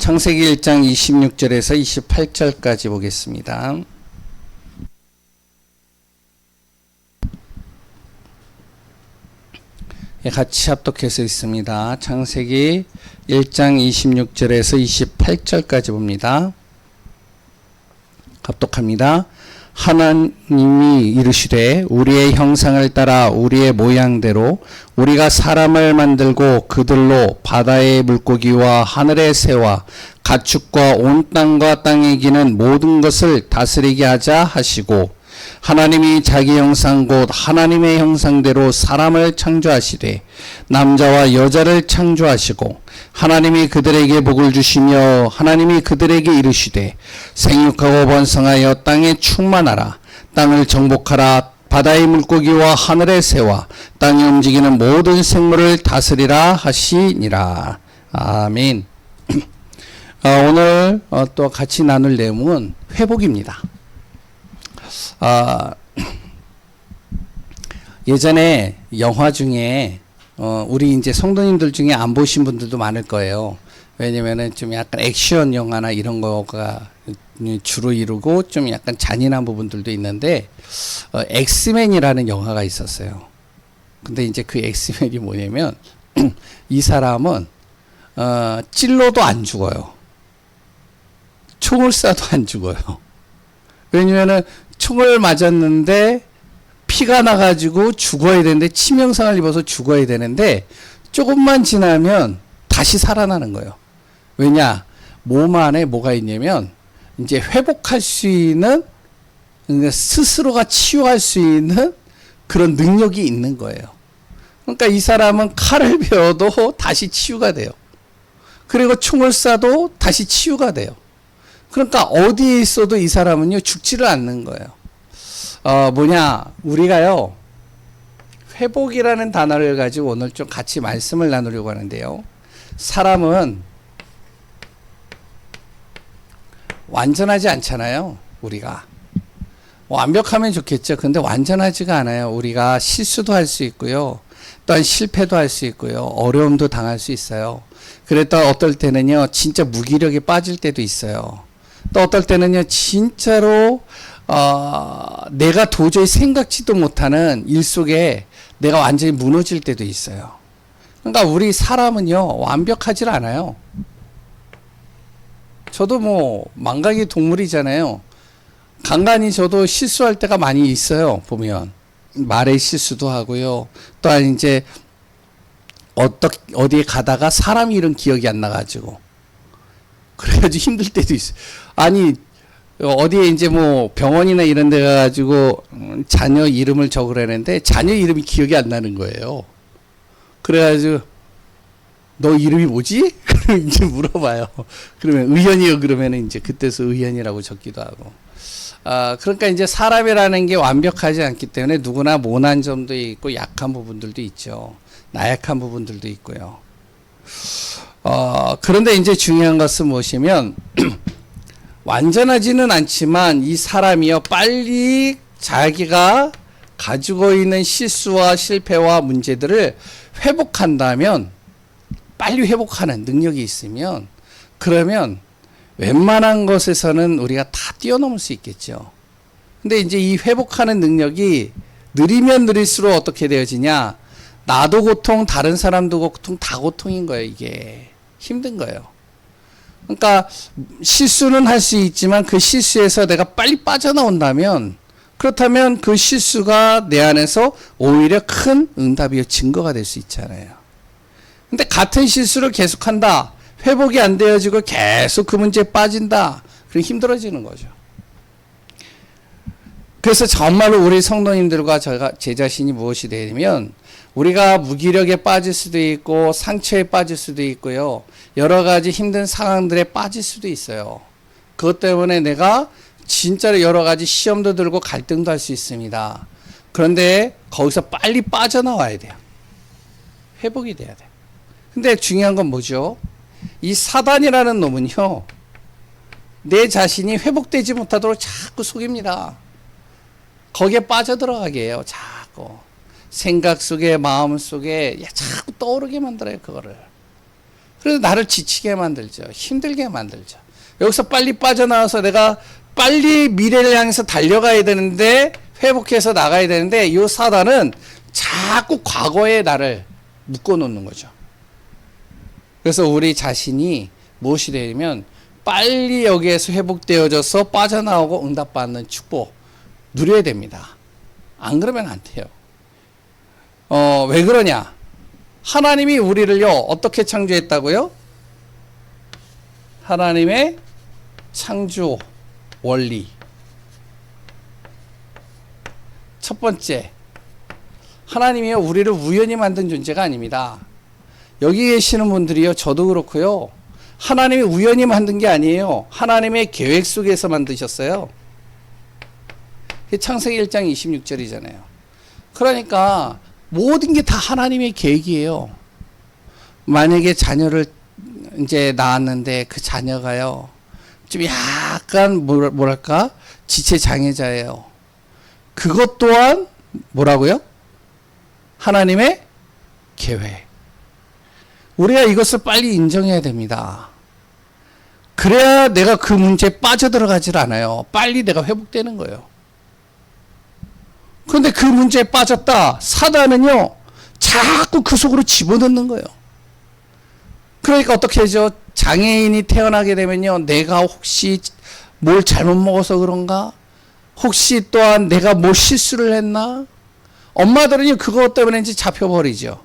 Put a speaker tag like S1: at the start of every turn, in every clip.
S1: 창세기 1장 26절에서 28절까지 보겠습니다. 같이 합독해서 있습니다. 창세기 1장 26절에서 28절까지 봅니다. 합독합니다. 하나님이 이르시되 우리의 형상을 따라 우리의 모양대로 우리가 사람을 만들고 그들로 바다의 물고기와 하늘의 새와 가축과 온 땅과 땅에 기는 모든 것을 다스리게 하자 하시고, 하나님이 자기 형상 곧 하나님의 형상대로 사람을 창조하시되 남자와 여자를 창조하시고, 하나님이 그들에게 복을 주시며 하나님이 그들에게 이르시되 생육하고 번성하여 땅에 충만하라. 땅을 정복하라. 바다의 물고기와 하늘의 새와 땅에 움직이는 모든 생물을 다스리라 하시니라. 아멘. 오늘 또 같이 나눌 내용은 회복입니다. 예전에 영화 중에 우리 이제 성도님들 중에 안 보신 분들도 많을 거예요. 왜냐면은 좀 약간 액션 영화나 이런 거가 주로 이루고 좀 약간 잔인한 부분들도 있는데, 엑스맨이라는 영화가 있었어요. 근데 이제 그 엑스맨이 뭐냐면 이 사람은 찔러도 안 죽어요. 총을 쏴도 안 죽어요. 왜냐면은 총을 맞았는데 피가 나가지고 죽어야 되는데, 치명상을 입어서 죽어야 되는데 조금만 지나면 다시 살아나는 거예요. 왜냐? 몸 안에 뭐가 있냐면 이제 회복할 수 있는, 스스로가 치유할 수 있는 그런 능력이 있는 거예요. 그러니까 이 사람은 칼을 베어도 다시 치유가 돼요. 그리고 총을 쏴도 다시 치유가 돼요. 그러니까 어디에 있어도 이 사람은요 죽지를 않는 거예요. 우리가요 회복이라는 단어를 가지고 오늘 좀 같이 말씀을 나누려고 하는데요, 사람은 완전하지 않잖아요. 우리가 완벽하면 좋겠죠. 근데 완전하지가 않아요. 우리가 실수도 할 수 있고요, 또한 실패도 할 수 있고요, 어려움도 당할 수 있어요. 그랬다 어떨 때는요 진짜 무기력에 빠질 때도 있어요. 또 어떨 때는요 진짜로 내가 도저히 생각지도 못하는 일 속에 내가 완전히 무너질 때도 있어요. 그러니까 우리 사람은요 완벽하지 않아요. 저도 뭐 망각의 동물이잖아요. 간간히 저도 실수할 때가 많이 있어요. 보면 말의 실수도 하고요, 또한 이제 어디에 가다가 사람 이름 기억이 안 나가지고 그래가지고 힘들 때도 있어요. 아니 어디에 이제 뭐 병원이나 이런 데 가가지고 자녀 이름을 적으라는데 자녀 이름이 기억이 안 나는 거예요. 그래가지고 너 이름이 뭐지? 이제 물어봐요. 그러면 의현이요. 그러면은 이제 그때서 의현이라고 적기도 하고. 그러니까 이제 사람이라는 게 완벽하지 않기 때문에 누구나 모난 점도 있고 약한 부분들도 있죠. 나약한 부분들도 있고요. 그런데 이제 중요한 것은 무엇이면 완전하지는 않지만 이 사람이요 빨리 자기가 가지고 있는 실수와 실패와 문제들을 회복한다면, 빨리 회복하는 능력이 있으면, 그러면 웬만한 것에서는 우리가 다 뛰어넘을 수 있겠죠. 근데 이제 이 회복하는 능력이 느리면 느릴수록 어떻게 되어지냐, 나도 고통, 다른 사람도 고통, 다 고통인 거예요. 이게 힘든 거예요. 그러니까 실수는 할 수 있지만 그 실수에서 내가 빨리 빠져나온다면, 그렇다면 그 실수가 내 안에서 오히려 큰 응답이요 증거가 될 수 있잖아요. 근데 같은 실수를 계속한다, 회복이 안 되어지고 계속 그 문제에 빠진다, 그럼 힘들어지는 거죠. 그래서 정말로 우리 성도님들과 제 자신이 무엇이 되냐면, 우리가 무기력에 빠질 수도 있고 상처에 빠질 수도 있고요, 여러 가지 힘든 상황들에 빠질 수도 있어요. 그것 때문에 내가 진짜로 여러 가지 시험도 들고 갈등도 할 수 있습니다. 그런데 거기서 빨리 빠져나와야 돼요. 회복이 돼야 돼요. 근데 중요한 건 뭐죠? 이 사단이라는 놈은요 내 자신이 회복되지 못하도록 자꾸 속입니다. 거기에 빠져들어가게 해요. 자꾸 생각 속에, 마음 속에 자꾸 떠오르게 만들어요. 그거를 그래서 나를 지치게 만들죠. 힘들게 만들죠. 여기서 빨리 빠져나와서 내가 빨리 미래를 향해서 달려가야 되는데, 회복해서 나가야 되는데, 이 사단은 자꾸 과거에 나를 묶어놓는 거죠. 그래서 우리 자신이 무엇이 되냐면 빨리 여기에서 회복되어져서 빠져나오고 응답받는 축복 누려야 됩니다. 안 그러면 안 돼요. 왜 그러냐? 하나님이 우리를요 어떻게 창조했다고요? 하나님의 창조 원리. 첫 번째, 하나님이요 우리를 우연히 만든 존재가 아닙니다. 여기 계시는 분들이요 저도 그렇고요, 하나님이 우연히 만든 게 아니에요. 하나님의 계획 속에서 만드셨어요. 창세기 1장 26절이잖아요. 그러니까 모든 게 다 하나님의 계획이에요. 만약에 자녀를 이제 낳았는데 그 자녀가요 좀 약간 뭐랄까 지체 장애자예요. 그것 또한 뭐라고요? 하나님의 계획. 우리가 이것을 빨리 인정해야 됩니다. 그래야 내가 그 문제에 빠져들어가질 않아요. 빨리 내가 회복되는 거예요. 그런데 그 문제에 빠졌다. 사단은요 자꾸 그 속으로 집어넣는 거예요. 그러니까 어떻게 하죠? 장애인이 태어나게 되면요 내가 혹시 뭘 잘못 먹어서 그런가? 혹시 또한 내가 뭘 실수를 했나? 엄마들은요 그것 때문에 잡혀버리죠.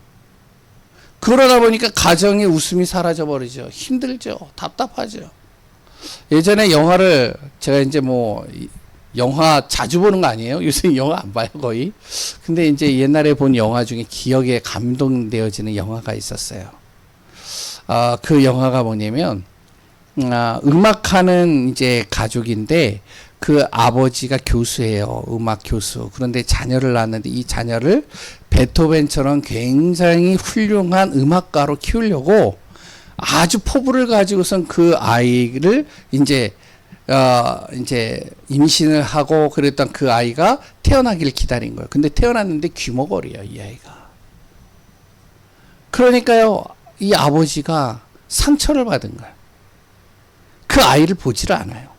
S1: 그러다 보니까 가정의 웃음이 사라져 버리죠. 힘들죠. 답답하죠. 예전에 영화를 제가 이제 뭐 영화 자주 보는 거 아니에요? 요새 영화 안 봐요 거의. 근데 이제 옛날에 본 영화 중에 기억에 감동되어지는 영화가 있었어요. 그 영화가 뭐냐면 음악하는 이제 가족인데 그 아버지가 교수예요. 음악 교수. 그런데 자녀를 낳았는데 이 자녀를 베토벤처럼 굉장히 훌륭한 음악가로 키우려고 아주 포부를 가지고선 그 아이를 이제 임신을 하고 그랬던 그 아이가 태어나기를 기다린 거예요. 근데 태어났는데 귀머거리예요, 이 아이가. 그러니까요, 이 아버지가 상처를 받은 거예요. 그 아이를 보지를 않아요.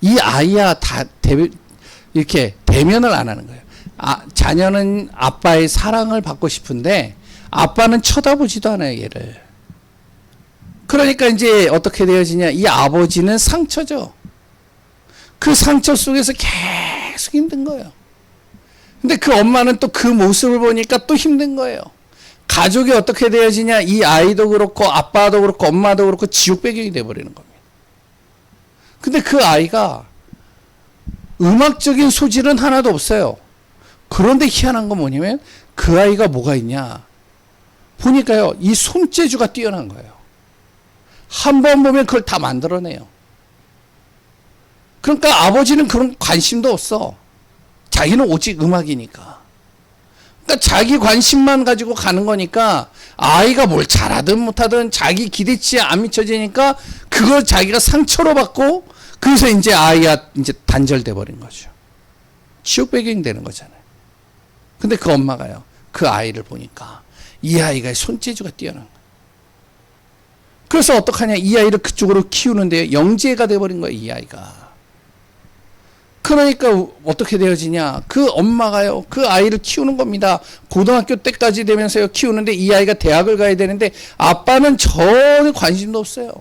S1: 이 아이야 이렇게 대면을 안 하는 거예요. 자녀는 아빠의 사랑을 받고 싶은데 아빠는 쳐다보지도 않아요, 얘를. 그러니까 이제 어떻게 되어지냐? 이 아버지는 상처죠. 그 상처 속에서 계속 힘든 거예요. 근데 그 엄마는 또 그 모습을 보니까 또 힘든 거예요. 가족이 어떻게 되어지냐? 이 아이도 그렇고 아빠도 그렇고 엄마도 그렇고 지옥 배경이 돼버리는 겁니다. 근데 그 아이가 음악적인 소질은 하나도 없어요. 그런데 희한한 건 뭐냐면 그 아이가 뭐가 있냐? 보니까요, 이 손재주가 뛰어난 거예요. 한 번 보면 그걸 다 만들어내요. 그러니까 아버지는 그런 관심도 없어. 자기는 오직 음악이니까. 그러니까 자기 관심만 가지고 가는 거니까 아이가 뭘 잘하든 못하든 자기 기대치에 안 미쳐지니까 그걸 자기가 상처로 받고 그래서 이제 아이가 이제 단절돼 버린 거죠. 지옥 배경이 되는 거잖아요. 근데 그 엄마가요, 그 아이를 보니까 이 아이가 손재주가 뛰어난 거예요. 그래서 어떡하냐, 이 아이를 그쪽으로 키우는데 영재가 돼버린 거예요, 이 아이가. 그러니까 어떻게 되어지냐, 그 엄마가요 그 아이를 키우는 겁니다. 고등학교 때까지 되면서요 키우는데 이 아이가 대학을 가야 되는데 아빠는 전혀 관심도 없어요.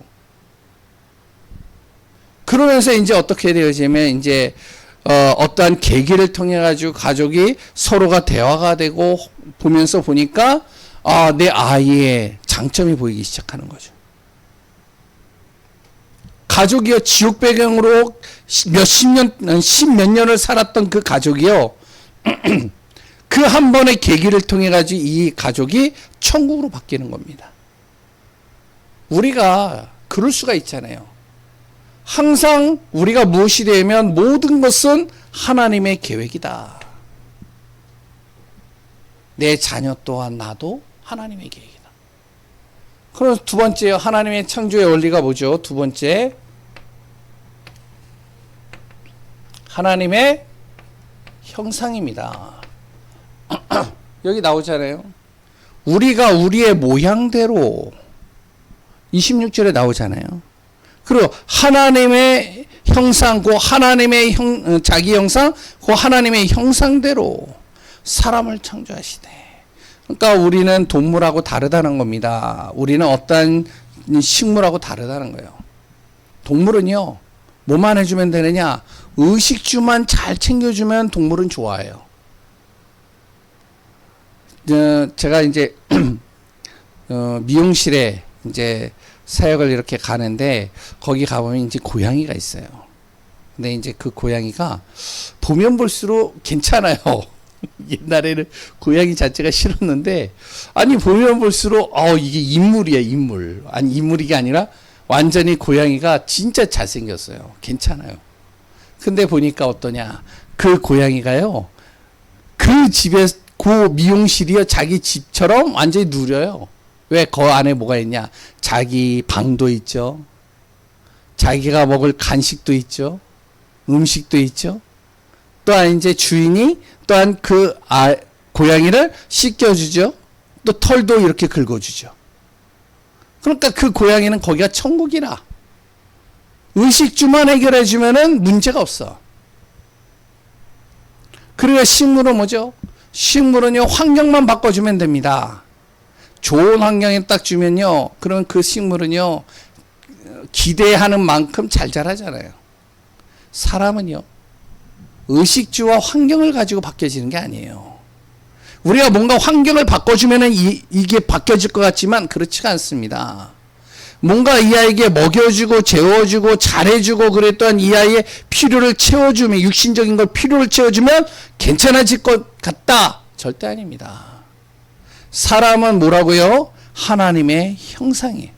S1: 그러면서 이제 어떻게 되어지면 이제 어떠한 계기를 통해 가지고 가족이 서로가 대화가 되고 보면서 보니까 내 아이의 장점이 보이기 시작하는 거죠. 가족이요 지옥 배경으로 십몇 년을 살았던 그 가족이요 그 한 번의 계기를 통해 가지고 이 가족이 천국으로 바뀌는 겁니다. 우리가 그럴 수가 있잖아요. 항상 우리가 무엇이 되면 모든 것은 하나님의 계획이다. 내 자녀 또한 나도 하나님의 계획이다. 그럼 두 번째요, 하나님의 창조의 원리가 뭐죠? 두 번째, 하나님의 형상입니다. 여기 나오잖아요. 우리가 우리의 모양대로 26절에 나오잖아요. 그리고 하나님의 형상, 그 하나님의 자기 형상, 그 하나님의 형상대로 사람을 창조하시되. 그러니까 우리는 동물하고 다르다는 겁니다. 우리는 어떤 식물하고 다르다는 거예요. 동물은요, 뭐만 해주면 되느냐? 의식주만 잘 챙겨주면 동물은 좋아해요. 제가 이제 미용실에 이제 사역을 이렇게 가는데 거기 가보면 이제 고양이가 있어요. 근데 이제 그 고양이가 보면 볼수록 괜찮아요. 옛날에는 고양이 자체가 싫었는데, 아니 보면 볼수록 이게 인물이야, 인물. 아니 인물이 아니라 완전히 고양이가 진짜 잘생겼어요. 괜찮아요. 근데 보니까 어떠냐, 그 고양이가요, 그 집에 그 미용실이요 자기 집처럼 완전히 누려요. 왜? 그 안에 뭐가 있냐, 자기 방도 있죠, 자기가 먹을 간식도 있죠, 음식도 있죠. 또한 이제 주인이 또한 그 고양이를 씻겨주죠. 또 털도 이렇게 긁어주죠. 그러니까 그 고양이는 거기가 천국이라. 의식주만 해결해주면은 문제가 없어. 그리고 식물은 뭐죠? 식물은요, 환경만 바꿔주면 됩니다. 좋은 환경에 딱 주면요, 그러면 그 식물은요, 기대하는 만큼 잘 자라잖아요. 사람은요, 의식주와 환경을 가지고 바뀌어지는 게 아니에요. 우리가 뭔가 환경을 바꿔주면은 이게 바뀌어질 것 같지만 그렇지가 않습니다. 뭔가 이 아이에게 먹여주고 재워주고 잘해주고 그랬던 이 아이의 필요를 채워주면, 육신적인 걸 필요를 채워주면 괜찮아질 것 같다? 절대 아닙니다. 사람은 뭐라고요? 하나님의 형상이에요.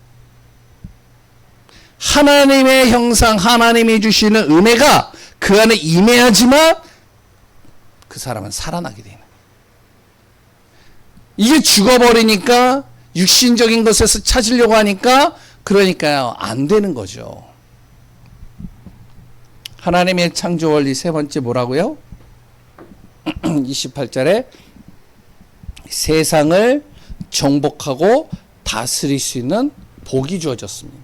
S1: 하나님의 형상, 하나님이 주시는 은혜가 그 안에 임해야지만 그 사람은 살아나게 되는. 이게 죽어버리니까, 육신적인 것에서 찾으려고 하니까, 그러니까요, 안 되는 거죠. 하나님의 창조 원리 세 번째 뭐라고요? 28절에 세상을 정복하고 다스릴 수 있는 복이 주어졌습니다.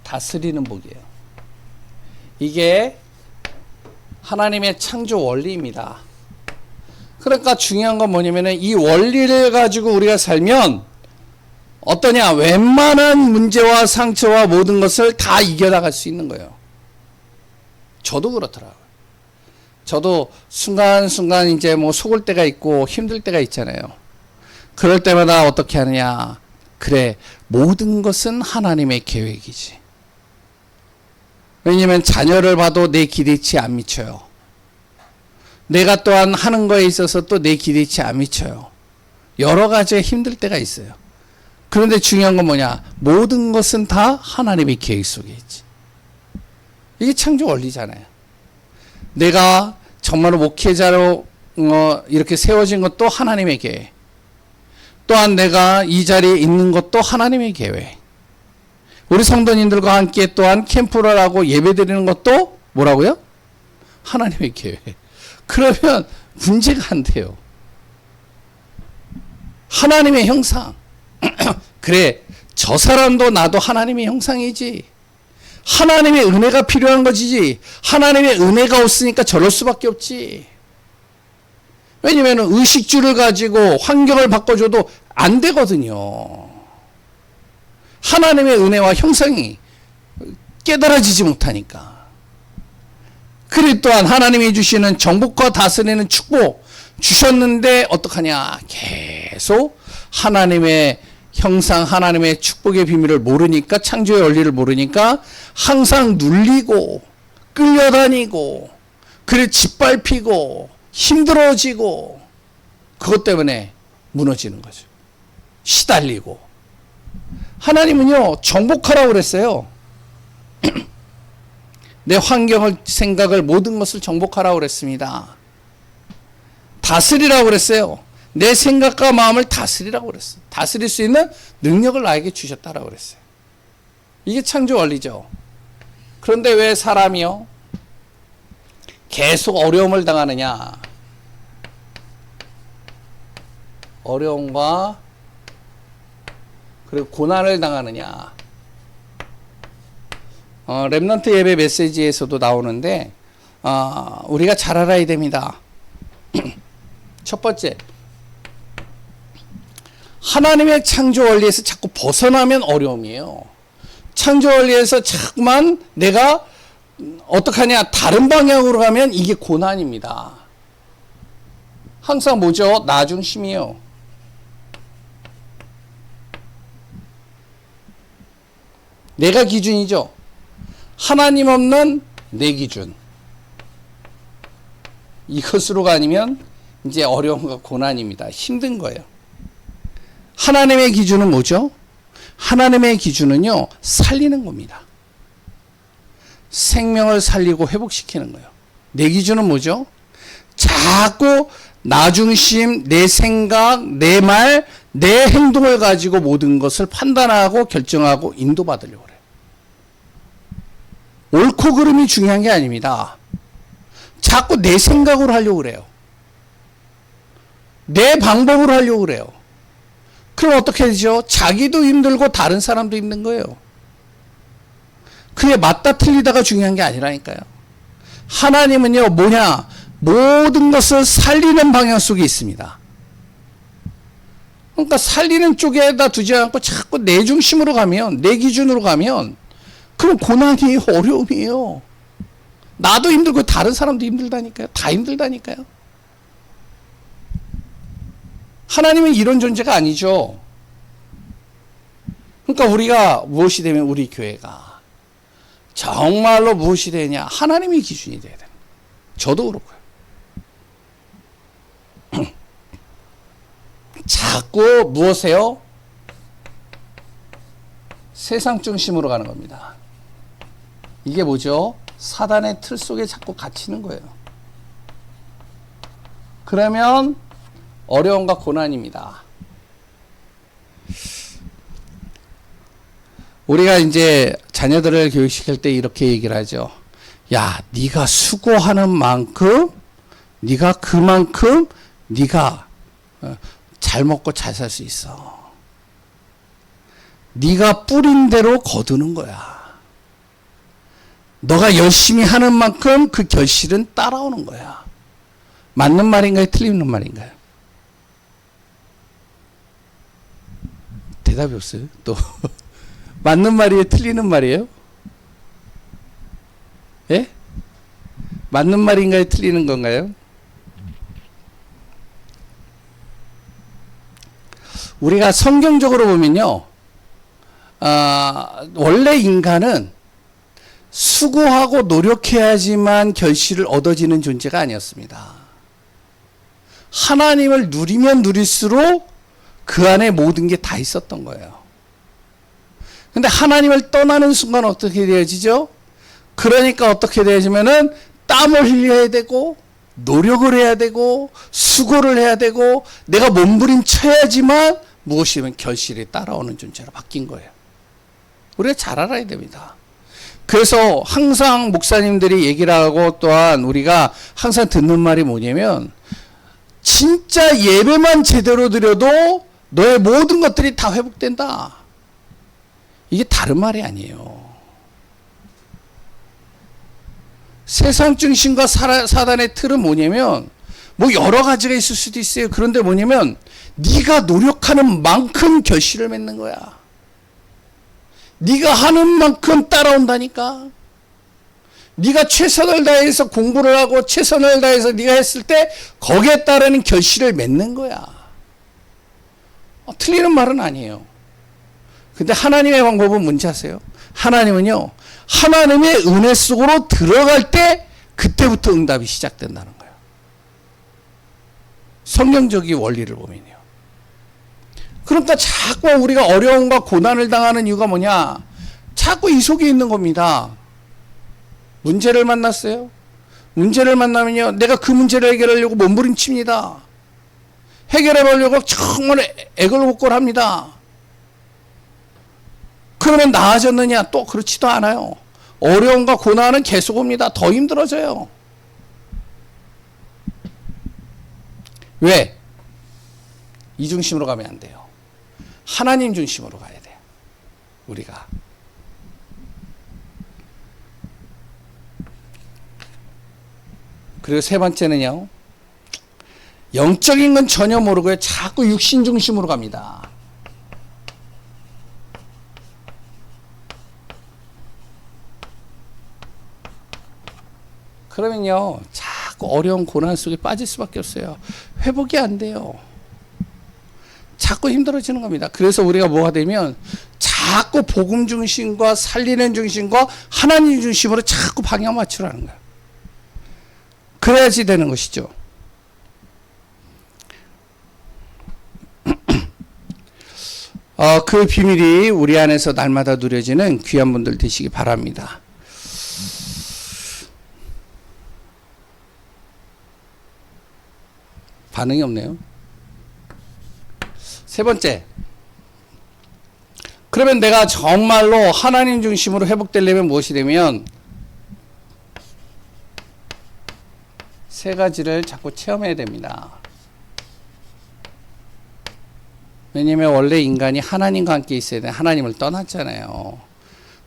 S1: 다스리는 복이에요. 이게 하나님의 창조 원리입니다. 그러니까 중요한 건 뭐냐면은 이 원리를 가지고 우리가 살면 어떠냐, 웬만한 문제와 상처와 모든 것을 다 이겨나갈 수 있는 거예요. 저도 그렇더라고요. 저도 순간순간 이제 뭐 속을 때가 있고 힘들 때가 있잖아요. 그럴 때마다 어떻게 하느냐, 그래, 모든 것은 하나님의 계획이지. 왜냐면 자녀를 봐도 내 기대치에 안 미쳐요. 내가 또한 하는 거에 있어서 또 내 기대치에 안 미쳐요. 여러 가지 힘들 때가 있어요. 그런데 중요한 건 뭐냐, 모든 것은 다 하나님의 계획 속에 있지. 이게 창조 원리잖아요. 내가 정말로 목회자로 이렇게 세워진 것도 하나님의 계획. 또한 내가 이 자리에 있는 것도 하나님의 계획. 우리 성도님들과 함께 또한 캠프를 하고 예배 드리는 것도 뭐라고요? 하나님의 계획. 그러면 문제가 안 돼요. 하나님의 형상. 그래, 저 사람도 나도 하나님의 형상이지. 하나님의 은혜가 필요한 거지. 하나님의 은혜가 없으니까 저럴 수밖에 없지. 왜냐면 의식주를 가지고 환경을 바꿔줘도 안 되거든요. 하나님의 은혜와 형상이 깨달아지지 못하니까. 그리 또한 하나님이 주시는 정복과 다스리는 축복 주셨는데 어떡하냐, 계속 하나님의 형상, 하나님의 축복의 비밀을 모르니까, 창조의 원리를 모르니까 항상 눌리고 끌려다니고 그래 짓밟히고 힘들어지고, 그것 때문에 무너지는 거죠. 시달리고. 하나님은요, 정복하라고 그랬어요. 내 환경을, 생각을, 모든 것을 정복하라고 그랬습니다. 다스리라고 그랬어요. 내 생각과 마음을 다스리라고 그랬어요. 다스릴 수 있는 능력을 나에게 주셨다라고 그랬어요. 이게 창조 원리죠. 그런데 왜 사람이요, 계속 어려움을 당하느냐? 어려움과 그리고 고난을 당하느냐. 렘넌트 예배 메시지에서도 나오는데 우리가 잘 알아야 됩니다. 첫 번째, 하나님의 창조 원리에서 자꾸 벗어나면 어려움이에요. 창조 원리에서 자꾸만 내가 어떡하냐 다른 방향으로 가면 이게 고난입니다. 항상 뭐죠? 나 중심이요. 내가 기준이죠. 하나님 없는 내 기준. 이것으로가 아니면 이제 어려움과 고난입니다. 힘든 거예요. 하나님의 기준은 뭐죠? 하나님의 기준은요, 살리는 겁니다. 생명을 살리고 회복시키는 거예요. 내 기준은 뭐죠? 자꾸 나 중심, 내 생각, 내 말, 내 행동을 가지고 모든 것을 판단하고 결정하고 인도받으려고 그래요. 옳고 그름이 중요한 게 아닙니다. 자꾸 내 생각으로 하려고 그래요. 내 방법으로 하려고 그래요. 그럼 어떻게 되죠? 자기도 힘들고 다른 사람도 힘든 거예요. 그게 맞다 틀리다가 중요한 게 아니라니까요. 하나님은요, 뭐냐? 모든 것을 살리는 방향 속에 있습니다. 그러니까 살리는 쪽에다 두지 않고 자꾸 내 중심으로 가면, 내 기준으로 가면, 그럼 고난이에요, 어려움이에요. 나도 힘들고 다른 사람도 힘들다니까요. 다 힘들다니까요. 하나님은 이런 존재가 아니죠. 그러니까 우리가 무엇이 되면 우리 교회가 정말로 무엇이 되냐? 하나님의 기준이 돼야 돼요. 저도 그렇고요. 자꾸 무엇이에요? 세상 중심으로 가는 겁니다. 이게 뭐죠? 사단의 틀 속에 자꾸 갇히는 거예요. 그러면 어려움과 고난입니다. 우리가 이제 자녀들을 교육시킬 때 이렇게 얘기를 하죠. 야, 네가 수고하는 만큼, 네가 그만큼 네가 잘 먹고 잘 살 수 있어. 네가 뿌린 대로 거두는 거야. 너가 열심히 하는 만큼 그 결실은 따라오는 거야. 맞는 말인가요? 틀리는 말인가요? 대답이 없어요. 또 맞는 말이에요? 틀리는 말이에요? 예? 맞는 말인가요? 틀리는 건가요? 우리가 성경적으로 보면요, 원래 인간은 수고하고 노력해야지만 결실을 얻어지는 존재가 아니었습니다. 하나님을 누리면 누릴수록 그 안에 모든 게 다 있었던 거예요. 근데 하나님을 떠나는 순간 어떻게 되어지죠? 그러니까 어떻게 되어지면은 땀을 흘려야 되고, 노력을 해야 되고, 수고를 해야 되고, 내가 몸부림쳐야지만 무엇이면 결실이 따라오는 존재로 바뀐 거예요. 우리가 잘 알아야 됩니다. 그래서 항상 목사님들이 얘기를 하고 또한 우리가 항상 듣는 말이 뭐냐면, 진짜 예배만 제대로 드려도 너의 모든 것들이 다 회복된다. 이게 다른 말이 아니에요. 세상 중심과 사단의 틀은 뭐냐면, 뭐 여러 가지가 있을 수도 있어요. 그런데 뭐냐면 네가 노력하는 만큼 결실을 맺는 거야. 네가 하는 만큼 따라온다니까. 네가 최선을 다해서 공부를 하고 최선을 다해서 네가 했을 때 거기에 따르는 결실을 맺는 거야. 틀리는 말은 아니에요. 근데 하나님의 방법은 뭔지 아세요? 하나님은요, 하나님의 은혜 속으로 들어갈 때 그때부터 응답이 시작된다는 거예요. 성경적인 원리를 보면요. 그러니까 자꾸 우리가 어려움과 고난을 당하는 이유가 뭐냐? 자꾸 이 속에 있는 겁니다. 문제를 만났어요. 문제를 만나면요, 내가 그 문제를 해결하려고 몸부림칩니다. 해결해 보려고 정말 애걸복걸합니다. 그러면 나아졌느냐? 또 그렇지도 않아요. 어려움과 고난은 계속 옵니다. 더 힘들어져요. 왜? 이 중심으로 가면 안 돼요. 하나님 중심으로 가야 돼요. 우리가. 그리고 세 번째는요. 영적인 건 전혀 모르고요. 자꾸 육신 중심으로 갑니다. 그러면요. 자꾸 어려운 고난 속에 빠질 수밖에 없어요. 회복이 안 돼요. 자꾸 힘들어지는 겁니다. 그래서 우리가 뭐가 되면 자꾸 복음 중심과 살리는 중심과 하나님 중심으로 자꾸 방향 맞추라는 거예요. 그래야지 되는 것이죠. 그 비밀이 우리 안에서 날마다 누려지는 귀한 분들 되시기 바랍니다. 반응이 없네요. 세 번째. 그러면 내가 정말로 하나님 중심으로 회복되려면 무엇이 되면 세 가지를 자꾸 체험해야 됩니다. 왜냐하면 원래 인간이 하나님과 함께 있어야 돼. 하나님을 떠났잖아요.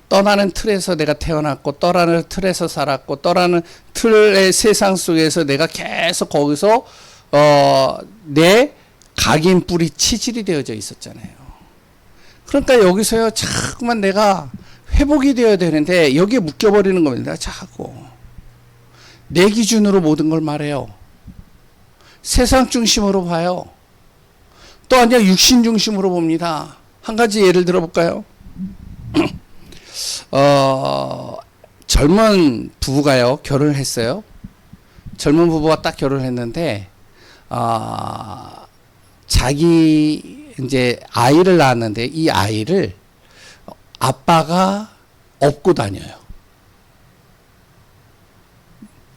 S1: 떠나는 틀에서 내가 태어났고 떠나는 틀에서 살았고 떠나는 틀의 세상 속에서 내가 계속 거기서 내 각인 뿌리 치질이 되어져 있었잖아요. 그러니까 여기서요 자꾸만 내가 회복이 되어야 되는데 여기에 묶여버리는 겁니다. 자꾸 내 기준으로 모든 걸 말해요. 세상 중심으로 봐요. 또 아니야 육신 중심으로 봅니다. 한 가지 예를 들어볼까요? 젊은 부부가요 결혼을 했어요. 젊은 부부가 딱 결혼을 했는데 자기 이제 아이를 낳았는데 이 아이를 아빠가 업고 다녀요.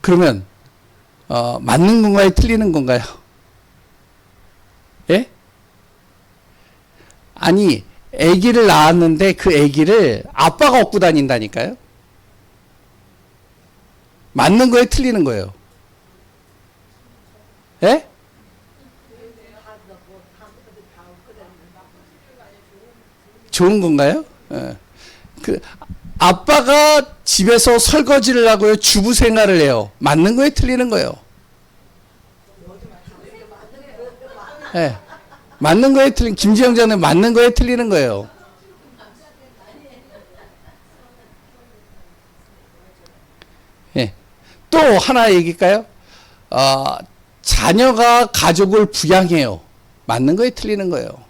S1: 그러면 맞는 건가요? 틀리는 건가요? 예? 아니 아기를 낳았는데 그 아기를 아빠가 업고 다닌다니까요. 맞는 거예요? 틀리는 거예요? 예? 좋은 건가요? 예. 그 아빠가 집에서 설거지를 하고요. 주부 생활을 해요. 맞는 거예요? 틀리는 거예요? 예. 맞는 거예요? 틀린 김지영 장님 맞는 거예요? 틀리는 거예요? 예. 또 하나 얘기할까요? 자녀가 가족을 부양해요. 맞는 거예요? 틀리는 거예요?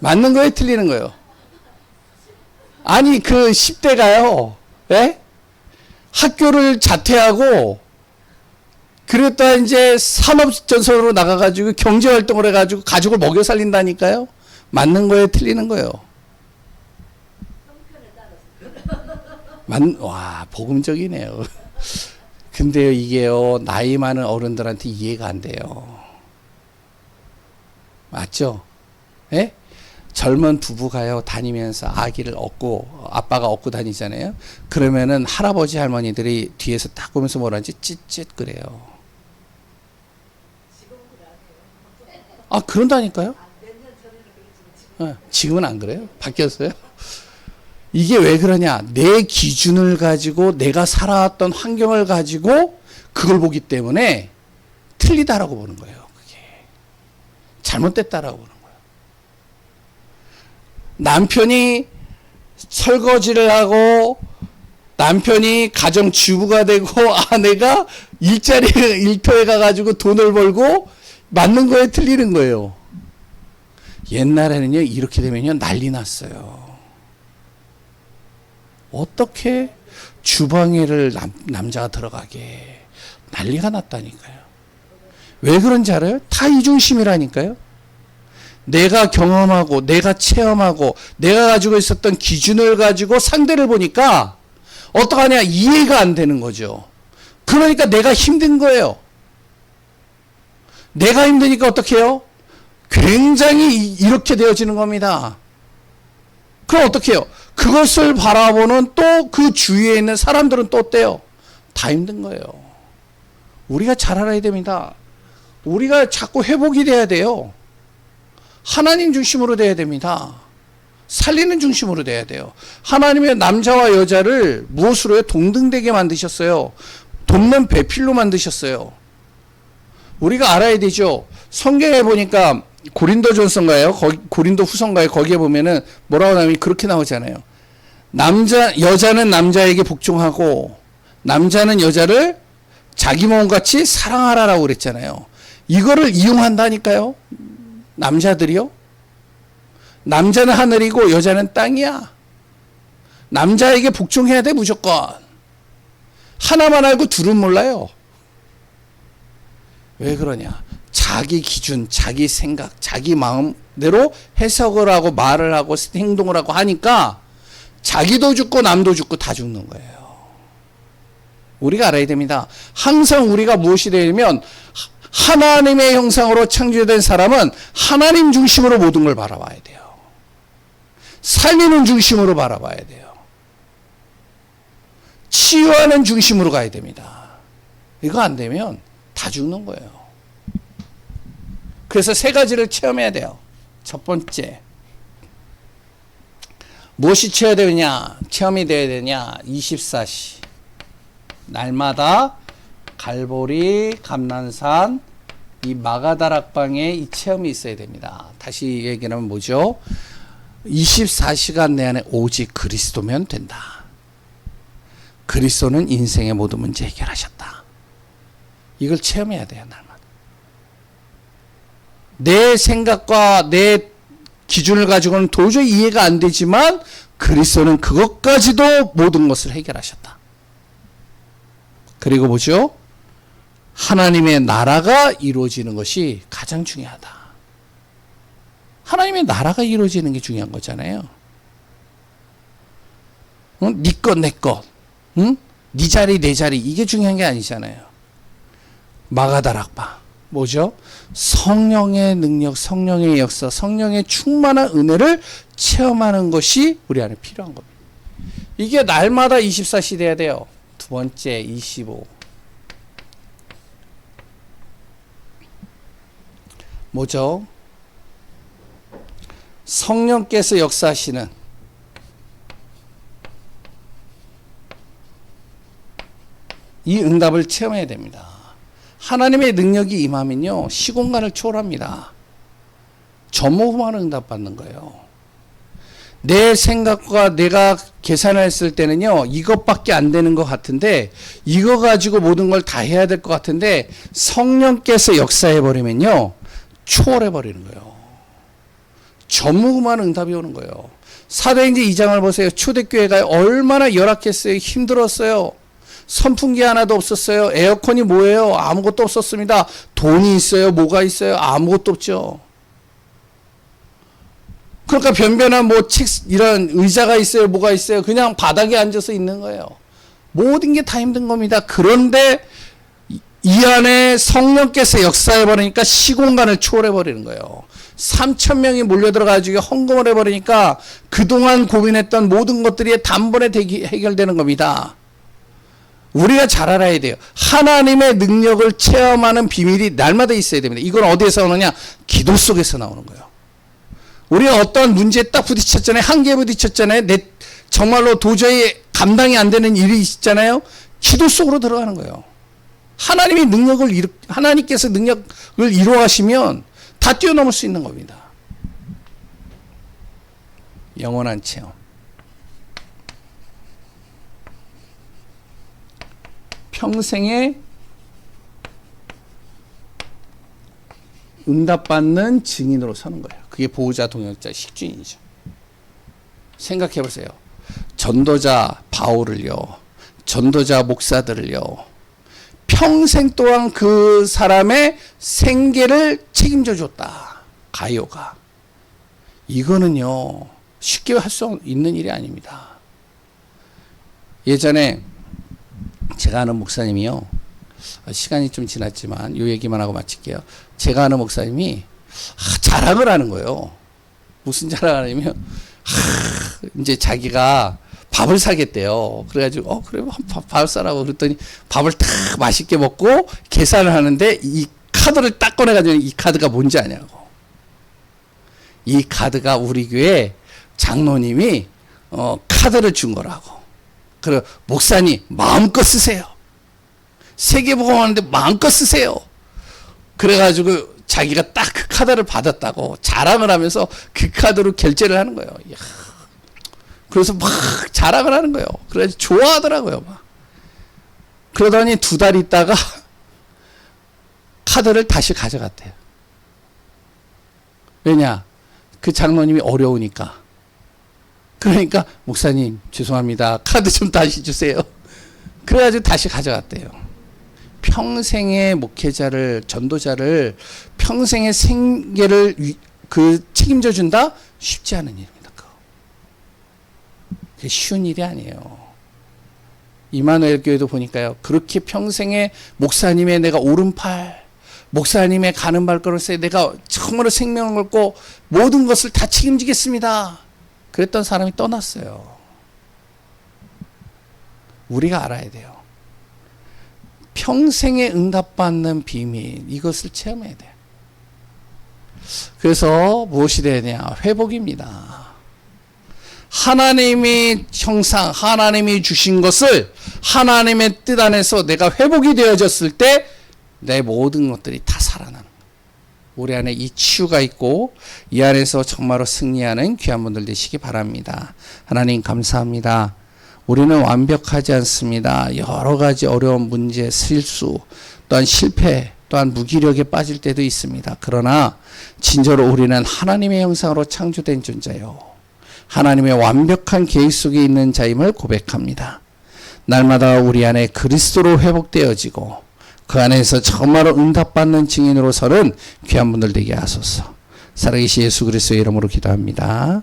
S1: 맞는 거예요? 틀리는 거예요? 아니 그 10대가요. 예? 학교를 자퇴하고 그랬다 이제 산업전선으로 나가가지고 경제활동을 해가지고 가족을 먹여 살린다니까요. 맞는 거예요? 틀리는 거예요? 와 복음적이네요. 근데요 이게요 나이 많은 어른들한테 이해가 안 돼요. 맞죠? 예? 젊은 부부가요 다니면서 아기를 업고 아빠가 업고 다니잖아요. 그러면은 할아버지 할머니들이 뒤에서 딱 보면서 뭐라는지 찢찢 그래요. 아 그런다니까요. 지금은 안 그래요? 바뀌었어요? 이게 왜 그러냐? 내 기준을 가지고 내가 살아왔던 환경을 가지고 그걸 보기 때문에 틀리다라고 보는 거예요. 그게 잘못됐다라고 보는 거예요. 남편이 설거지를 하고 남편이 가정주부가 되고 아내가 일터에 가가지고 돈을 벌고 맞는 거예요? 틀리는 거예요? 옛날에는요 이렇게 되면요 난리 났어요. 어떻게 주방에를 남자가 들어가게 난리가 났다니까요. 왜 그런지 알아요? 다 이중심이라니까요. 내가 경험하고 내가 체험하고 내가 가지고 있었던 기준을 가지고 상대를 보니까 어떡하냐 이해가 안 되는 거죠. 그러니까 내가 힘든 거예요. 내가 힘드니까 어떻게 해요? 굉장히 이렇게 되어지는 겁니다. 그럼 어떻게 해요? 그것을 바라보는 또 그 주위에 있는 사람들은 또 어때요? 다 힘든 거예요. 우리가 잘 알아야 됩니다. 우리가 자꾸 회복이 돼야 돼요. 하나님 중심으로 돼야 됩니다. 살리는 중심으로 돼야 돼요. 하나님의 남자와 여자를 무엇으로요? 동등되게 만드셨어요. 돕는 배필로 만드셨어요. 우리가 알아야 되죠. 성경에 보니까 고린도전서인가요? 고린도 후서인가요? 거기에 보면은 뭐라고 나오면 그렇게 나오잖아요. 여자는 남자에게 복종하고 남자는 여자를 자기 몸같이 사랑하라라고 그랬잖아요. 이거를 이용한다니까요. 남자들이요. 남자는 하늘이고 여자는 땅이야. 남자에게 복종해야 돼 무조건. 하나만 알고 둘은 몰라요. 왜 그러냐? 자기 기준, 자기 생각, 자기 마음대로 해석을 하고 말을 하고 행동을 하고 하니까 자기도 죽고 남도 죽고 다 죽는 거예요. 우리가 알아야 됩니다. 항상 우리가 무엇이 되냐면 하나님의 형상으로 창조된 사람은 하나님 중심으로 모든 걸 바라봐야 돼요. 살리는 중심으로 바라봐야 돼요. 치유하는 중심으로 가야 됩니다. 이거 안 되면 다 죽는 거예요. 그래서 세 가지를 체험해야 돼요. 첫 번째, 무엇이 체험이 되어야 되냐? 24시. 날마다 갈보리, 감난산, 이 마가다락방에 이 체험이 있어야 됩니다. 다시 얘기하면 뭐죠? 24시간 내 안에 오직 그리스도면 된다. 그리스도는 인생의 모든 문제 해결하셨다. 이걸 체험해야 돼요, 날마다. 내 생각과 내 기준을 가지고는 도저히 이해가 안 되지만 그리스도는 그것까지도 모든 것을 해결하셨다. 그리고 뭐죠? 하나님의 나라가 이루어지는 것이 가장 중요하다. 하나님의 나라가 이루어지는 게 중요한 거잖아요. 네 것, 내 것. 응? 네 자리, 내 자리. 이게 중요한 게 아니잖아요. 마가다락방. 뭐죠? 성령의 능력, 성령의 역사, 성령의 충만한 은혜를 체험하는 것이 우리 안에 필요한 겁니다. 이게 날마다 24시 돼야 돼요. 두 번째, 25. 뭐죠? 성령께서 역사하시는 이 응답을 체험해야 됩니다. 하나님의 능력이 임하면요, 시공간을 초월합니다. 전무후무한 응답받는 거예요. 내 생각과 내가 계산했을 때는요, 이것밖에 안 되는 것 같은데, 이거 가지고 모든 걸 다 해야 될 것 같은데, 성령께서 역사해버리면요, 초월해버리는 거예요. 전무후무한 응답이 오는 거예요. 사도행전 2장을 보세요. 초대교회가 얼마나 열악했어요. 힘들었어요. 선풍기 하나도 없었어요. 에어컨이 뭐예요? 아무것도 없었습니다. 돈이 있어요? 뭐가 있어요? 아무것도 없죠. 그러니까 변변한 이런 의자가 있어요? 뭐가 있어요? 그냥 바닥에 앉아서 있는 거예요. 모든 게 다 힘든 겁니다. 그런데 이 안에 성령께서 역사해버리니까 시공간을 초월해버리는 거예요. 3,000명이 몰려들어가지고 헌금을 해버리니까 그동안 고민했던 모든 것들이 단번에 해결되는 겁니다. 우리가 잘 알아야 돼요. 하나님의 능력을 체험하는 비밀이 날마다 있어야 됩니다. 이건 어디에서 오느냐? 기도 속에서 나오는 거예요. 우리가 어떠한 문제에 딱 부딪혔잖아요. 한계에 부딪혔잖아요. 정말로 도저히 감당이 안 되는 일이 있잖아요. 기도 속으로 들어가는 거예요. 하나님께서 능력을 이루어가시면 다 뛰어넘을 수 있는 겁니다. 영원한 체험. 평생에 응답받는 증인으로 서는 거예요. 그게 보호자, 동역자, 식주인이죠. 생각해 보세요. 전도자 바울을요, 전도자 목사들을요, 평생 동안 그 사람의 생계를 책임져 줬다. 가요가. 이거는요, 쉽게 할 수 있는 일이 아닙니다. 예전에 제가 아는 목사님이요, 시간이 좀 지났지만 이 얘기만 하고 마칠게요. 제가 아는 목사님이 자랑을 하는 거예요. 무슨 자랑을 하냐면 이제 자기가 밥을 사겠대요. 그래가지고 그래 밥을 사라고 그랬더니 밥을 딱 맛있게 먹고 계산을 하는데 이 카드를 딱 꺼내가지고 이 카드가 뭔지 아냐고. 이 카드가 우리 교회 장로님이 카드를 준 거라고. 그래 목사님 마음껏 쓰세요. 세계복음하는데 마음껏 쓰세요. 그래가지고 자기가 딱 그 카드를 받았다고 자랑을 하면서 그 카드로 결제를 하는 거예요. 이야. 그래서 막 자랑을 하는 거예요. 그래서 좋아하더라고요. 막. 그러더니 2달 있다가 카드를 다시 가져갔대요. 왜냐? 그 장로님이 어려우니까. 그러니까 목사님 죄송합니다. 카드 좀 다시 주세요. 그래가지고 다시 가져갔대요. 평생의 목회자를 전도자를 평생의 생계를 책임져 준다? 쉽지 않은 일입니다. 그게 쉬운 일이 아니에요. 이마누엘 교회도 보니까요. 그렇게 평생의 목사님의 내가 오른팔, 목사님의 가는 발걸음에 내가 정말로 생명을 걸고 모든 것을 다 책임지겠습니다. 그랬던 사람이 떠났어요. 우리가 알아야 돼요. 평생에 응답받는 비밀, 이것을 체험해야 돼요. 그래서 무엇이 돼야 되냐? 회복입니다. 하나님의 형상, 하나님이 주신 것을 하나님의 뜻 안에서 내가 회복이 되어졌을 때 내 모든 것들이 다 살아나는 거예요. 우리 안에 이 치유가 있고 이 안에서 정말로 승리하는 귀한 분들 되시기 바랍니다. 하나님 감사합니다. 우리는 완벽하지 않습니다. 여러 가지 어려운 문제, 실수, 또한 실패, 또한 무기력에 빠질 때도 있습니다. 그러나 진짜로 우리는 하나님의 형상으로 창조된 존재요. 하나님의 완벽한 계획 속에 있는 자임을 고백합니다. 날마다 우리 안에 그리스도로 회복되어지고 그 안에서 정말로 응답받는 증인으로 서는 귀한 분들 되게 하소서. 살아계신 예수 그리스도의 이름으로 기도합니다.